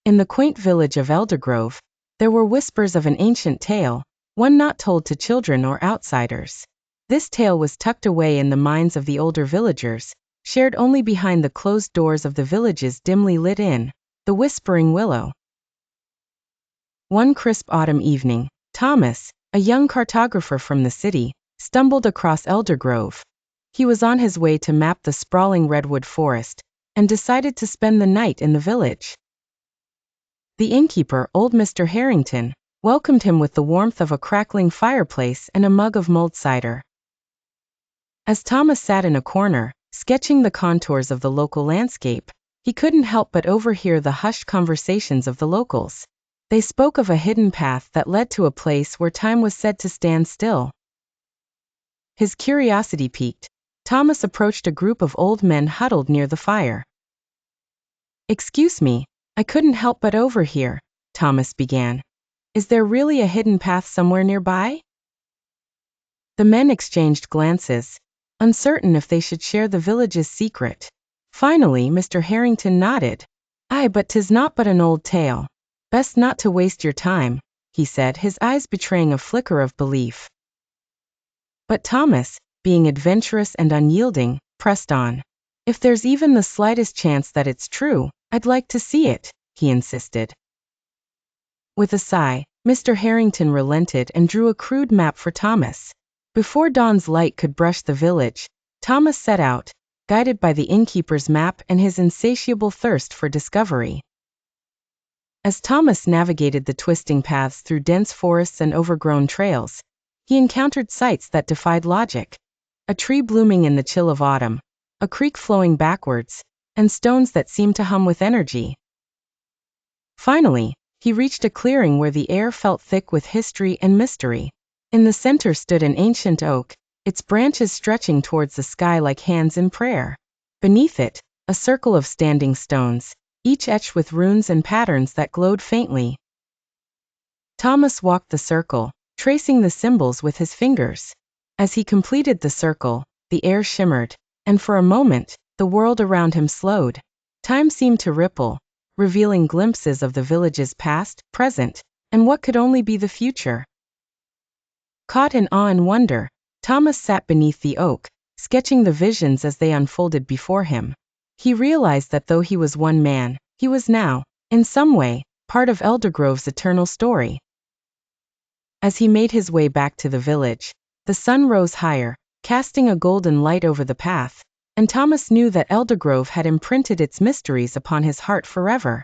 In the quaint village of Eldergrove, there were whispers of an ancient tale, one not told to children or outsiders. This tale was tucked away in the minds of the older villagers, shared only behind the closed doors of the village's dimly lit inn, the Whispering Willow. One crisp autumn evening, Thomas, a young cartographer from the city, stumbled across Eldergrove. He was on his way to map the sprawling redwood forest, and decided to spend the night in the village. The innkeeper, old Mr. Harrington, welcomed him with the warmth of a crackling fireplace and a mug of mulled cider. As Thomas sat in a corner, sketching the contours of the local landscape, he couldn't help but overhear the hushed conversations of the locals. They spoke of a hidden path that led to a place where time was said to stand still. His curiosity piqued, Thomas approached a group of old men huddled near the fire. "Excuse me, I couldn't help but overhear," Thomas began. "Is there really a hidden path somewhere nearby?" The men exchanged glances, uncertain if they should share the village's secret. Finally, Mr. Harrington nodded. "Aye, but 'tis not but an old tale. Best not to waste your time," he said, his eyes betraying a flicker of belief. But Thomas, being adventurous and unyielding, pressed on. "If there's even the slightest chance that it's true, I'd like to see it," he insisted. With a sigh, Mr. Harrington relented and drew a crude map for Thomas. Before dawn's light could brush the village, Thomas set out, guided by the innkeeper's map and his insatiable thirst for discovery. As Thomas navigated the twisting paths through dense forests and overgrown trails, he encountered sights that defied logic. A tree blooming in the chill of autumn, a creek flowing backwards, and stones that seemed to hum with energy. Finally, he reached a clearing where the air felt thick with history and mystery. In the center stood an ancient oak, its branches stretching towards the sky like hands in prayer. Beneath it, a circle of standing stones, each etched with runes and patterns that glowed faintly. Thomas walked the circle, tracing the symbols with his fingers. As he completed the circle, the air shimmered, and for a moment, the world around him slowed. Time seemed to ripple, revealing glimpses of the village's past, present, and what could only be the future. Caught in awe and wonder, Thomas sat beneath the oak, sketching the visions as they unfolded before him. He realized that though he was one man, he was now, in some way, part of Eldergrove's eternal story. As he made his way back to the village, the sun rose higher, casting a golden light over the path, and Thomas knew that Eldergrove had imprinted its mysteries upon his heart forever.